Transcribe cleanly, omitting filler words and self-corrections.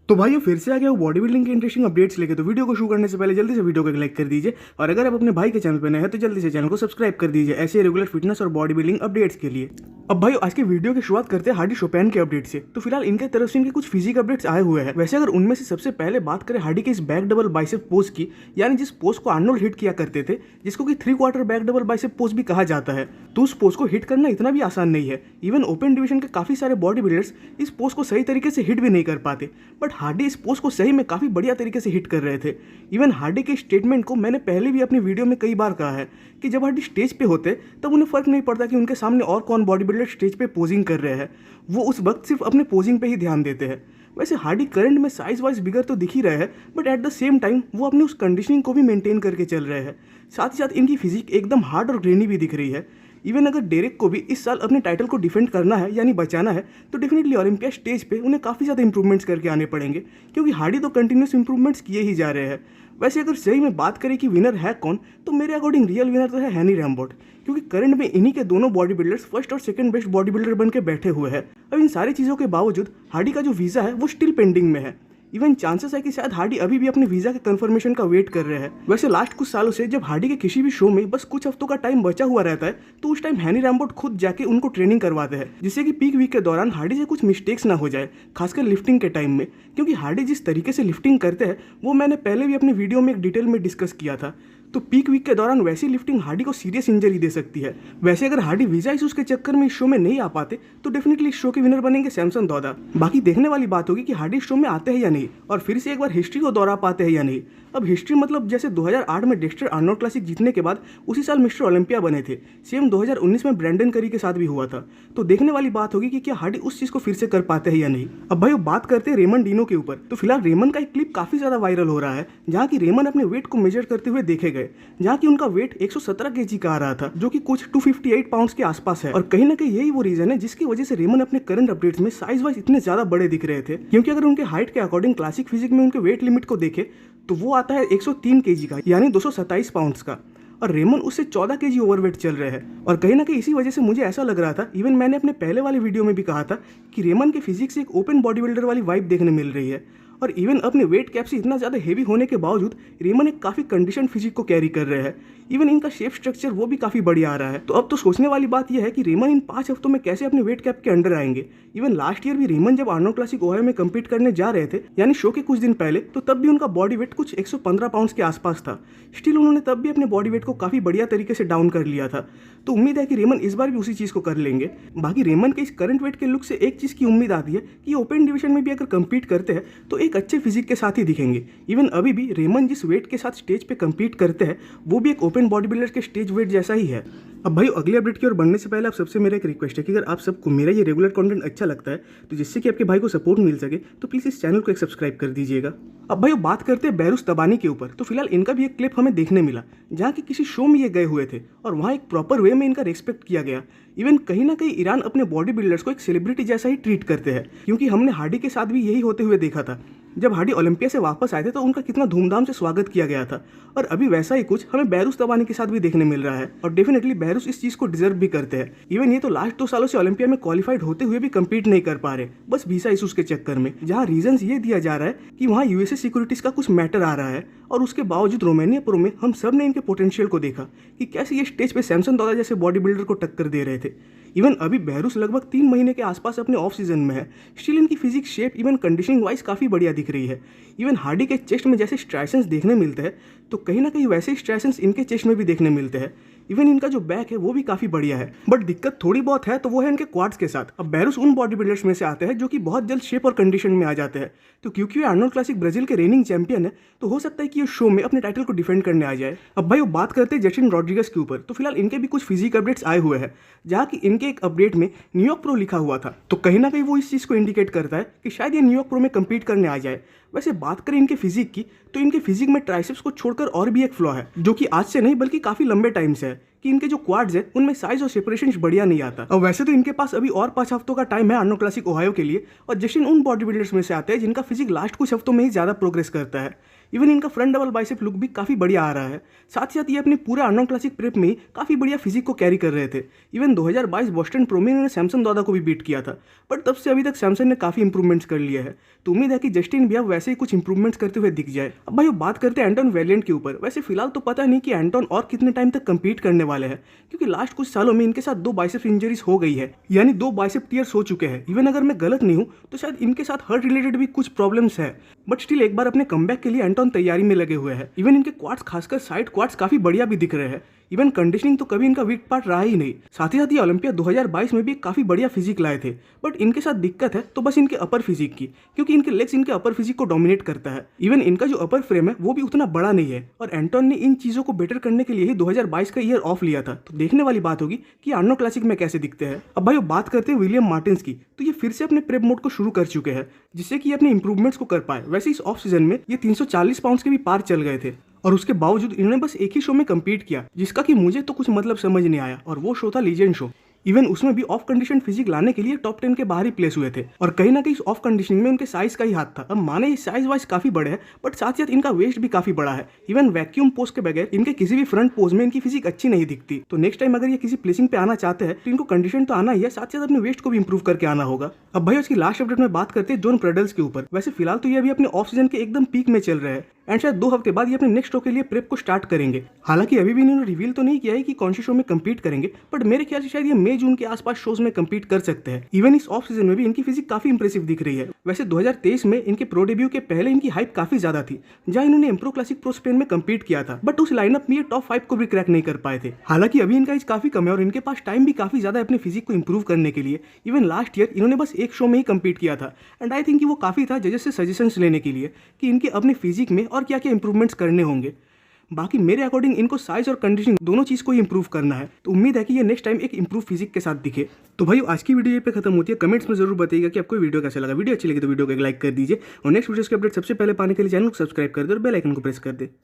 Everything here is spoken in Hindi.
तो भाई फिर से आ गया वो बॉडी बिल्डिंग के इंटरेस्टिंग अपडेट्स लेके। तो वीडियो को शुरू करने से पहले जल्दी से वीडियो को लाइक कर दीजिए, और अगर आप अपने भाई के चैनल पर नए हैं तो जल्दी से चैनल को सब्सक्राइब कर दीजिए ऐसे रेगुलर फिटनेस और बॉडी बिल्डिंग अपडेट्स के लिए। अब भाई आज के वीडियो की शुरुआत करते हैं हार्डी शोपैन के अपडेट से। तो फिलहाल इनके तरफ से इनके कुछ फिजिक अपडेट्स आए हुए हैं। वैसे अगर उनमें से सबसे पहले बात करें हार्डी के इस बैक डबल बाइसेप पोज की, यानी जिस पोज को आर्नोल्ड हिट किया करते थे, जिसको कि 3/4 बैक डबल बाइसेप पोज भी कहा जाता है, तो उस पोज को हिट करना इतना भी आसान नहीं है। इवन ओपन डिवीजन के काफी सारे बॉडी बिल्डर्स इस पोज को सही तरीके से हिट भी नहीं कर पाते, बट हार्डी इस पोज को सही में काफी बढ़िया तरीके से हिट कर रहे थे। इवन हार्डी के स्टेटमेंट को मैंने पहले भी अपनी वीडियो में कई बार कहा है कि जब हार्डी स्टेज पे होते तब उन्हें फर्क नहीं पड़ता कि उनके सामने और कौन बॉडी बिल्डर स्टेज पे पोजिंग कर रहे हैं, वो उस वक्त सिर्फ अपने पोजिंग पे ही ध्यान देते हैं। वैसे हार्डी करंट में साइज वाइज बिगर तो दिख ही रहे हैं, but at the same time वो अपनी उस कंडीशनिंग को भी मेंटेन करके चल रहे हैं। साथ ही साथ इनकी फिजिक एकदम हार्ड और ग्रेनी भी दिख रही है। इवन अगर डेरेक को भी इस साल अपने टाइटल को डिफेंड करना है यानी बचाना है, तो डेफिनेटली ओलंपिया स्टेज पे उन्हें काफ़ी ज़्यादा इंप्रूवमेंट्स करके आने पड़ेंगे, क्योंकि हार्डी तो कंटिन्यूस इंप्रूवमेंट्स किए ही जा रहे हैं। वैसे अगर सही में बात करें कि विनर है कौन, तो मेरे अकॉर्डिंग रियल विनर तो है हैनी रैम्बोट, क्योंकि करंट में इन्हीं के दोनों बॉडी बिल्डर्स फर्स्ट और सेकंड बेस्ट बॉडी बिल्डर बन के बैठे हुए हैं। अब इन सारी चीज़ों के बावजूद हार्डी का जो वीज़ा है वो स्टिल पेंडिंग में है। इवन चांसेस है कि शायद हार्डी अभी भी अपने वीजा के कंफर्मेशन का वेट कर रहे हैं। वैसे लास्ट कुछ सालों से जब हार्डी के किसी भी शो में बस कुछ हफ्तों का टाइम बचा हुआ रहता है, तो उस टाइम हैनी रैम्बोट खुद जाके उनको ट्रेनिंग करवाते हैं, जिससे कि पीक वीक के दौरान हार्डी से कुछ मिस्टेक्स ना हो जाए, खासकर लिफ्टिंग के टाइम में। क्योंकि हार्डी जिस तरीके से लिफ्टिंग करते हैं वो मैंने पहले भी अपनी वीडियो में एक डिटेल में डिस्कस किया था। तो पीक वीक के दौरान वैसी लिफ्टिंग हार्डी को सीरियस इंजरी दे सकती है। वैसे अगर हार्डी वीजा इश्यूज के चक्कर में इस शो में नहीं आ पाते, तो डेफिनेटली इस शो के विनर बनेंगे सैमसन दौदा। बाकी देखने वाली बात होगी कि हार्डी शो में आते हैं या नहीं, और फिर से एक बार हिस्ट्री को दोहरा पाते हैं या नहीं। अब हिस्ट्री मतलब जैसे 2008 में डेक्स्टर आर्नोल्ड क्लासिक जीतने के बाद उसी साल मिस्टर ओलंपिया बने थे, सेम 2019 में ब्रैंडन करी के साथ भी हुआ था। तो देखने वाली बात होगी कि क्या हार्डी उस चीज को फिर से कर पाते हैं या नहीं। अब भाई बात करते हैं रेमन डिनो के ऊपर। तो फिलहाल रेमन का एक क्लिप काफी ज्यादा वायरल हो रहा है, जहाँ की रेमन अपने वेट को मेजर करते हुए देखे गए, जहाँ की उनका वेट 117 kg का आ रहा था, जो कि कुछ 258 पाउंड्स के आसपास है। और कहीं ना कहीं यही वो रीजन है जिसकी वजह से रेमन अपने करंट अपडेट्स में साइज वाइज इतने ज्यादा बड़े दिख रहे थे। क्योंकि अगर उनके हाइट के अकॉर्डिंग क्लासिक फिजिक में उनके वेट लिमिट को देखे तो वो आता है 103 kg का, यानी 227 पाउंड्स का, और रेमन उससे 14 kg ओवरवेट चल रहे हैं। और कहीं ना कहीं इसी वजह से मुझे ऐसा लग रहा था, इवन मैंने अपने पहले वाले वीडियो में भी कहा था कि रेमन के फिजिक्स से एक ओपन बॉडी बिल्डर वाली वाइब देखने मिल रही है। और इवन अपने वेट कैप से इतना ज़्यादा हेवी होने के बावजूद रेमन एक काफ़ी कंडीशन फिजिक को कैरी कर रहे हैं। इवन इनका शेप स्ट्रक्चर वो भी काफ़ी बढ़िया आ रहा है। तो अब तो सोचने वाली बात यह है कि रेमन इन 5 हफ्तों में कैसे अपने वेट कैप के अंडर आएंगे। इवन लास्ट ईयर भी रेमन जब आर्नोल्ड क्लासिक ओहायो में कम्पीट करने जा रहे थे, यानी शो के कुछ दिन पहले, तो तब भी उनका बॉडी वेट कुछ 115 पाउंड्स के आसपास था। स्टिल उन्होंने तब भी अपने बॉडी वेट को काफ़ी बढ़िया तरीके से डाउन कर लिया था। तो उम्मीद है कि रेमन इस बार भी उसी चीज़ को कर लेंगे। बाकी रेमन के इस करंट वेट के लुक से एक चीज़ की उम्मीद आती है कि ओपन डिवीजन में भी अगर कम्पीट करते हैं तो एक अच्छे फिजिक के साथ ही दिखेंगे। इवन अभी भी रेमन जिस वेट के साथ स्टेज पे कम्पीट करते हैं वो भी एक ओपन बॉडी बिल्डर के स्टेज वेट जैसा ही है। अब भाई अगले अपडेट की ओर बढ़ने से पहले आप सबसे मेरा एक रिक्वेस्ट है कि अगर आप सबको मेरा ये रेगुलर कंटेंट अच्छा लगता है, तो जिससे कि आपके भाई को सपोर्ट मिल सके, तो प्लीज़ इस चैनल को एक सब्सक्राइब कर दीजिएगा। अब भाई बात करते हैं बेहरुस तबानी के ऊपर। तो फिलहाल इनका भी एक क्लिप हमें देखने मिला, जहाँ की किसी शो में ये गए हुए थे और वहाँ एक प्रॉपर वे में इनका रिस्पेक्ट किया गया। इवन कहीं ना कहीं ईरान अपने बॉडी बिल्डर्स को एक सेलिब्रिटी जैसा ही ट्रीट करते हैं, क्योंकि हमने हार्डी के साथ भी यही होते हुए देखा था। जब हार्डी ओलंपिया से वापस आए थे तो उनका कितना धूमधाम से स्वागत किया गया था, और अभी वैसा ही कुछ हमें बेहरुस तबानी के साथ भी देखने मिल रहा है। और डेफिनेटली बेहरुस इस चीज़ को डिजर्व भी करते हैं। इवन ये तो लास्ट 2 सालों से ओलंपिया में क्वालिफाइड होते हुए भी कम्पीट नहीं कर पा रहे, बस वीसा इशूज के चक्कर में, जहाँ रीजन ये दिया जा रहा है कि वहाँ यूएसए सिक्योरिटीज का कुछ मैटर आ रहा है। और उसके बावजूद रोमानिया प्रो में हम सब ने इनके पोटेंशियल को देखा कि कैसे ये स्टेज पे सैमसन दौदा जैसे बॉडी बिल्डर को टक्कर दे रहे थे। इवन अभी बेहरुस लगभग 3 महीने के आसपास अपने ऑफ सीजन में है, स्टिल इनकी physics shape even conditioning wise काफ़ी बढ़िया दिख रही है। इवन हार्डी के चेस्ट में जैसे स्ट्राइसेंस देखने मिलते हैं, तो कहीं ना कहीं वैसे स्ट्राइसेंस इनके चेस्ट में भी देखने मिलते हैं। इवन इनका जो बैक है वो भी काफ़ी बढ़िया है, बट दिक्कत थोड़ी बहुत है, तो वो है इनके क्वाड्स के साथ। अब बेहरुस उन बॉडी बिल्डर्स में से आते हैं जो कि बहुत जल्द शेप और कंडीशन में आ जाते हैं। तो क्योंकि ये आर्नोल्ड क्लासिक ब्राजील के रेनिंग चैंपियन है, तो हो सकता है कि ये शो में अपने टाइटल को डिफेंड करने आ जाए। अब भाई वो बात करते हैं जस्टिन रॉड्रिगस के ऊपर। तो फिलहाल इनके भी कुछ फिजिक अपडेट्स आए हुए हैं, जहाँ की इनके एक अपडेट में न्यूयॉर्क प्रो लिखा हुआ था। तो कहीं ना कहीं वो इस चीज़ को इंडिकेट करता है कि शायद ये न्यूयॉर्क प्रो में कम्पीट करने आ जाए। वैसे बात करें इनके फिजिक की, तो इनके फिजिक में ट्राइसेप्स को छोड़कर और भी एक फ्लॉ है, जो कि आज से नहीं बल्कि काफ़ी लंबे टाइम से है। कि इनके जो क्वाड्स है उनमें साइज और सेपरेशन बढ़िया नहीं आता। और वैसे तो इनके पास अभी और 5 हफ्तों का टाइम है अर्नोल्ड क्लासिक ओहायो के लिए, और जस्टिन उन बॉडी बिल्डर्स में से आते हैं जिनका फिजिक लास्ट कुछ हफ्तों में ही ज्यादा प्रोग्रेस करता है। इवन इनका फ्रंट डबल बाइसेप लुक भी काफी बढ़िया आ रहा है। साथ ही साथ ये अपने पूरे अर्नोल्ड क्लासिक प्रेप में काफी बढ़िया फिजिक को कैरी कर रहे थे। इवन 2022 बोस्टन प्रो में इन्होंने सैमसन दादा को भी बीट किया था, बट तब से अभी तक सैमसन ने काफी इंप्रूवमेंट्स कर लिया है। तो उम्मीद है कि जस्टिन भी अब वैसे ही कुछ इंप्रूवमेंट्स करते हुए दिख जाए। अब भाई बात करते हैं एंटोन वेलिएंट के ऊपर। वैसे फिलहाल तो पता नहीं कि एंटोन और कितने टाइम तक कंपीट करने वाले हैं, क्योंकि लास्ट कुछ सालों में इनके साथ 2 बाइसेप इंजरीज हो गई है, यानी 2 बाइसेप टीयर्स हो चुके हैं। इवन अगर मैं गलत नहीं हूं तो शायद इनके साथ हार्ट रिलेटेड भी कुछ प्रॉब्लम्स है, बट स्टिल एक बार अपने कमबैक के लिए एंटोन तैयारी में लगे हुए हैं। इवन इनके क्वाड्स खासकर साइड क्वाड्स काफी बढ़िया भी दिख रहे हैं। इवन कंडीशनिंग तो कभी इनका वीक पार्ट रहा ही नहीं। साथ ही ये ओलंपिया 2022 में भी काफी बढ़िया फिजिक लाए थे, बट इनके साथ दिक्कत है तो बस इनके अपर फिजिक की, क्योंकि इनके लेग्स इनके अपर फिजिक को डोमिनेट करता है। इवन इनका जो अपर फ्रेम है वो भी उतना बड़ा नहीं है, और एंटोन ने इन चीजों को बेटर करने के लिए ही 2022 का ईयर ऑफ लिया था। तो देखने वाली बात होगी कि अर्नोल्ड क्लासिक में कैसे दिखते हैं। अब भाई बात करते हैं विलियम मार्टिन्स की, तो ये फिर से अपने प्रेप मोड को शुरू कर चुके हैं, जिससे कि अपने इंप्रूवमेंट्स को कर पाए। वैसे इस ऑफ सीजन में ये 340 पाउंड्स के भी पार चल गए थे, और उसके बावजूद इन्होंने बस एक ही शो में कम्पीट किया, जिसका कि मुझे तो कुछ मतलब समझ नहीं आया, और वो शो था लीजेंड शो। इवन उसमें भी ऑफ कंडीशन फिजिक लाने के लिए टॉप 10 के बाहर ही प्लेस हुए थे, और कहीं ना कहीं इस ऑफ कंडीशनिंग में उनके साइज का ही हाथ था। अब माने ये साइज वाइज काफी बड़े हैं, बट साथ साथ इनका वेस्ट भी काफी बड़ा है। इवन वैक्यूम पोज के बगैर इनके किसी भी फ्रंट पोज में इनकी फिजिक अच्छी नहीं दिखती। तो नेक्स्ट टाइम अगर ये किसी प्लेसिंग पे आना चाहते हैं तो इनको कंडीशन तो आना ही है, साथ साथ अपने वेस्ट को भी इंप्रूव करके आना होगा। अब भाई उसकी लास्ट अपडेट में बात करते हैं जॉन प्रडल्स के ऊपर। वैसे फिलहाल तो ये अभी अपने ऑफ सीजन के एकदम पीक में चल रहे हैं, एंड शायद 2 हफ्ते बाद ये अपने नेक्स्ट शो के लिए प्रेप को स्टार्ट करेंगे। हालांकि अभी भी इन्होंने रिवील तो नहीं किया है कि कौन से शो में कम्पीट करेंगे, बट मेरे ख्याल से शायद ये मई जून के आसपास शोज में कम्पीट कर सकते हैं। इवन इस ऑफ सीजन में भी इनकी फिजिक काफी इंप्रेसिव दिख रही है। वैसे 2023 में इनके प्रो डेब्यू के पहले इनकी हाइप काफी ज्यादा थी, जहां इन्होंने एम्प्रो क्लासिक प्रो स्पेन में कम्पीट किया था, बट उस लाइनअप में ये टॉप 5 को भी क्रैक नहीं कर पाए थे। हालांकि अभी इनका एज काफी कम है, और इनके पास टाइम भी काफी ज्यादा है अपने फिजिक को इंप्रूव करने के लिए। इवन लास्ट ईयर इन्होंने बस एक शो में ही कम्पीट किया था, एंड आई थिंक वो काफी था जजेस से सजेशंस लेने के लिए कि इनके अपने फिजिक में और क्या क्या इंप्रूवमेंट्स करने होंगे। बाकी मेरे अकॉर्डिंग इनको साइज और कंडीशनिंग दोनों चीज को ही इंप्रूव करना है। तो उम्मीद है कि ये नेक्स्ट टाइम एक इंप्रूव फिजिक के साथ दिखे। तो भाई आज की वीडियो ये पे खत्म होती है। कमेंट्स में जरूर बताइएगा कि आपको वीडियो कैसा लगा। वीडियो अच्छी लगी तो वीडियो को एक लाइक कर दीजिए, और नेक्स्ट वीडियो के अपडेट सबसे पहले पाने के लिए चैनल को सब्सक्राइब कर दे और बेल आइकन को प्रेस कर दे।